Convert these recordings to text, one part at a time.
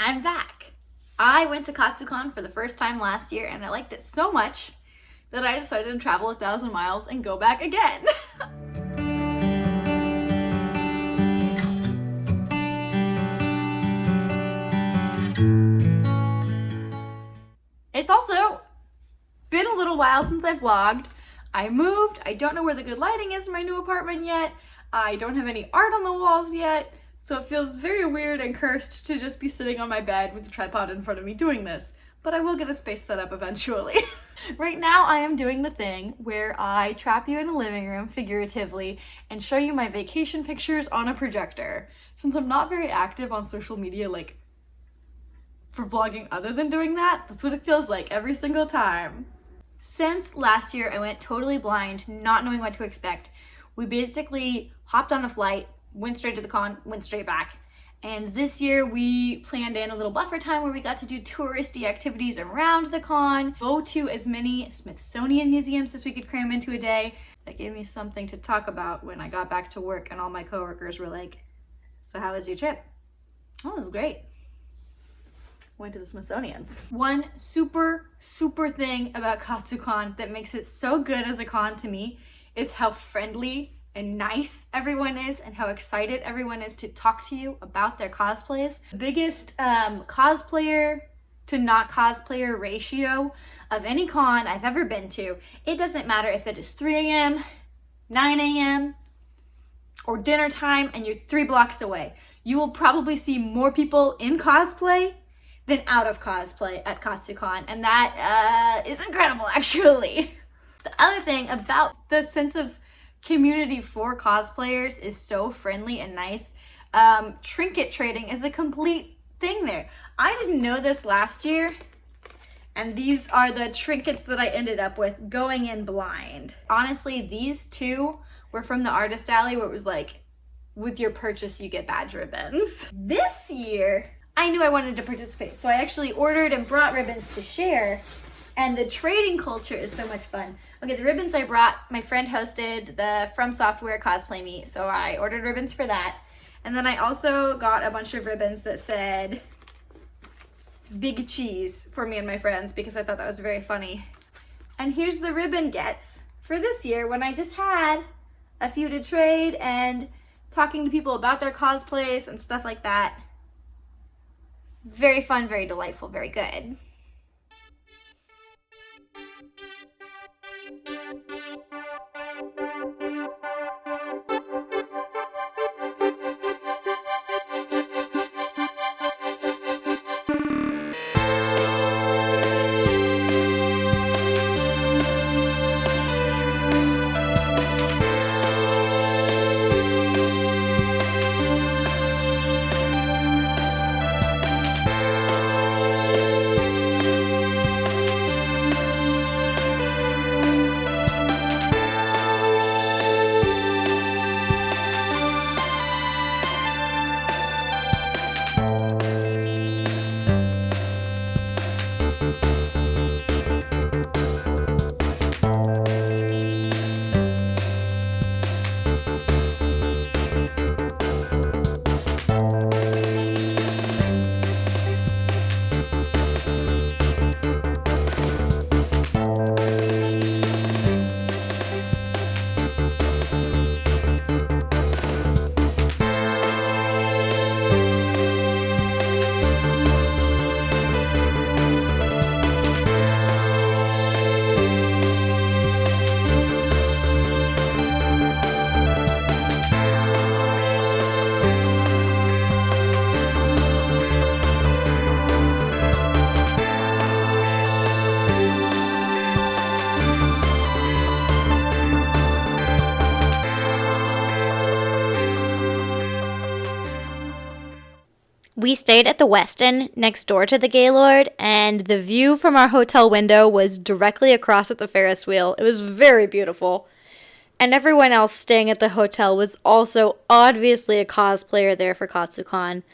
I'm back. I went to Katsucon for the first time last year and I liked it so much that I decided to travel 1,000 miles and go back again. It's also been a little while since I vlogged. I moved. I don't know where the good lighting is in my new apartment yet. I don't have any art on the walls yet. So it feels very weird and cursed to just be sitting on my bed with a tripod in front of me doing this. But I will get a space set up eventually. Right now I am doing the thing where I trap you in a living room figuratively and show you my vacation pictures on a projector. Since I'm not very active on social media like for vlogging other than doing that, that's what it feels like every single time. Since last year I went totally blind, not knowing what to expect. We basically hopped on a flight, went straight to the con, went straight back. And this year we planned in a little buffer time where we got to do touristy activities around the con, go to as many Smithsonian museums as we could cram into a day. That gave me something to talk about when I got back to work and all my coworkers were like, "So how was your trip?" "Oh, it was great. Went to the Smithsonian's." One super thing about Katsucon that makes it so good as a con to me is how friendly and nice everyone is and how excited everyone is to talk to you about their cosplays. The biggest cosplayer to not cosplayer ratio of any con I've ever been to. It doesn't matter if it is 3 a.m., 9 a.m., or dinner time and you're 3 blocks away. You will probably see more people in cosplay than out of cosplay at Katsucon, and that is incredible actually. The other thing about the sense of community for cosplayers is so friendly and nice. Trinket trading is a complete thing there. I didn't know this last year, and these are the trinkets that I ended up with going in blind. Honestly, these two were from the artist alley where it was like, with your purchase you get badge ribbons. This year, I knew I wanted to participate, so I actually ordered and brought ribbons to share, and the trading culture is so much fun. Okay, the ribbons I brought, my friend hosted the From Software cosplay meet, so I ordered ribbons for that. And then I also got a bunch of ribbons that said Big Cheese for me and my friends because I thought that was very funny. And here's the ribbon gets for this year when I just had a few to trade and talking to people about their cosplays and stuff like that. Very fun, very delightful, very good. We stayed at the Westin next door to the Gaylord, and the view from our hotel window was directly across at the Ferris wheel. It was very beautiful. And everyone else staying at the hotel was also obviously a cosplayer there for Katsucon.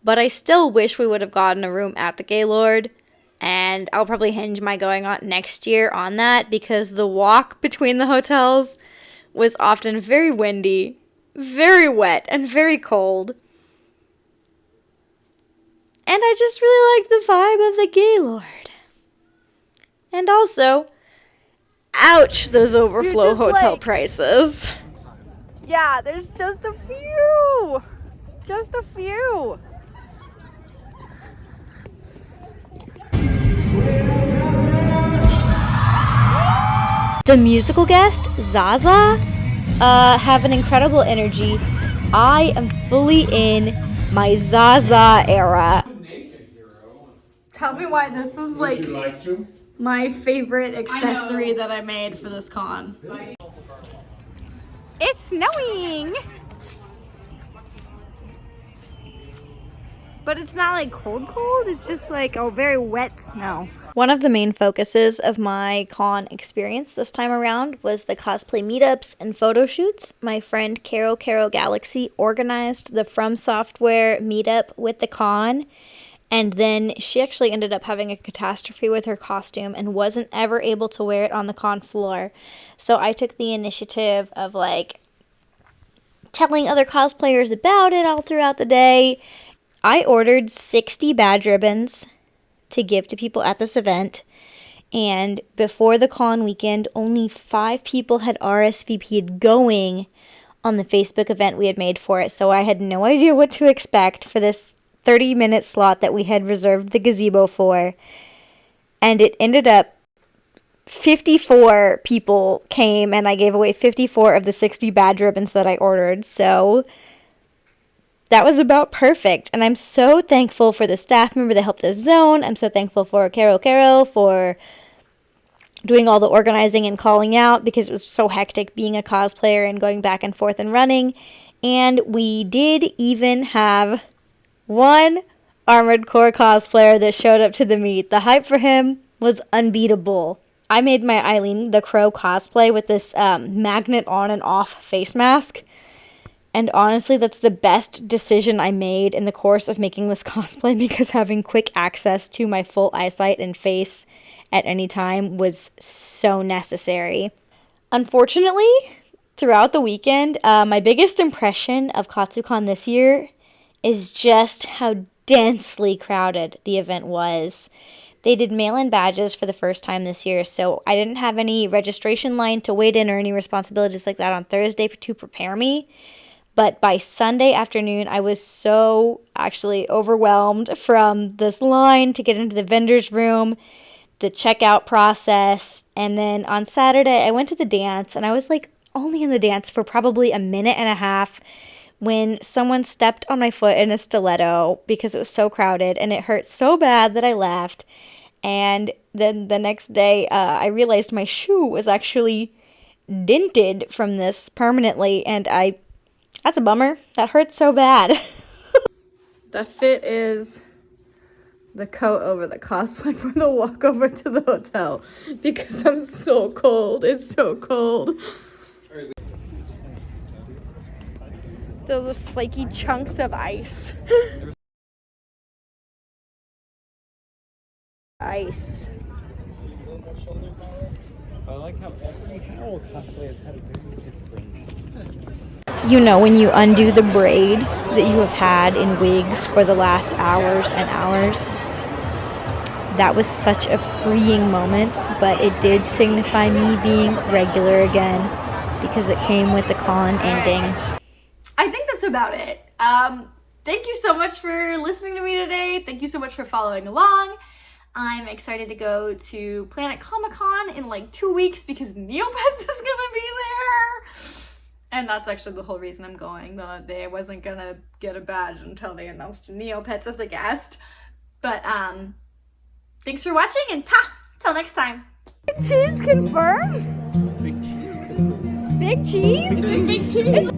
But I still wish we would have gotten a room at the Gaylord, and I'll probably hinge my going on next year on that because the walk between the hotels was often very windy, very wet, and very cold. And I just really like the vibe of the Gaylord. And also, ouch, those overflow hotel prices. Yeah, there's just a few. Just a few. The musical guest, Zaza, have an incredible energy. I am fully in my Zaza era. Tell me why this is like my favorite accessory that I made for this con. It's snowing! But it's not like cold, it's just like a very wet snow. One of the main focuses of my con experience this time around was the cosplay meetups and photo shoots. My friend Caro Galaxy organized the From Software meetup with the con, and then she actually ended up having a catastrophe with her costume and wasn't ever able to wear it on the con floor. So I took the initiative of like telling other cosplayers about it all throughout the day. I ordered 60 badge ribbons to give to people at this event, and before the con weekend, only 5 people had RSVP'd going on the Facebook event we had made for it, so I had no idea what to expect for this 30-minute slot that we had reserved the gazebo for, and it ended up 54 people came, and I gave away 54 of the 60 badge ribbons that I ordered, so that was about perfect, and I'm so thankful for the staff member that helped us zone. I'm so thankful for Caro for doing all the organizing and calling out, because it was so hectic being a cosplayer and going back and forth and running. And we did even have one Armored Core cosplayer that showed up to the meet. The hype for him was unbeatable. I made my Eileen the Crow cosplay with this magnet on and off face mask. And honestly, that's the best decision I made in the course of making this cosplay, because having quick access to my full eyesight and face at any time was so necessary. Unfortunately, throughout the weekend, my biggest impression of Katsucon this year is just how densely crowded the event was. They did mail-in badges for the first time this year, so I didn't have any registration line to wait in or any responsibilities like that on Thursday to prepare me. But by Sunday afternoon, I was so actually overwhelmed from this line to get into the vendor's room, the checkout process. And then on Saturday, I went to the dance, and I was like only in the dance for probably a minute and a half when someone stepped on my foot in a stiletto because it was so crowded, and it hurt so bad that I left. And then the next day, I realized my shoe was actually dented from this permanently, and that's a bummer. That hurts so bad. The fit is the coat over the cosplay for the walk over to the hotel, because I'm so cold. It's so cold. Those flaky chunks of ice. Ice. I like how every Howl cosplay has had a very different. You know, when you undo the braid that you have had in wigs for the last hours and hours. That was such a freeing moment, but it did signify me being regular again, because it came with the con ending. I think that's about it. Thank you so much for listening to me today. Thank you so much for following along. I'm excited to go to Planet Comic-Con in like 2 weeks because Neopets is gonna be there. And that's actually the whole reason I'm going, though I wasn't gonna get a badge until they announced Neopets as a guest. But thanks for watching, and till next time. Big cheese confirmed? Big cheese confirmed. Big cheese? Big cheese.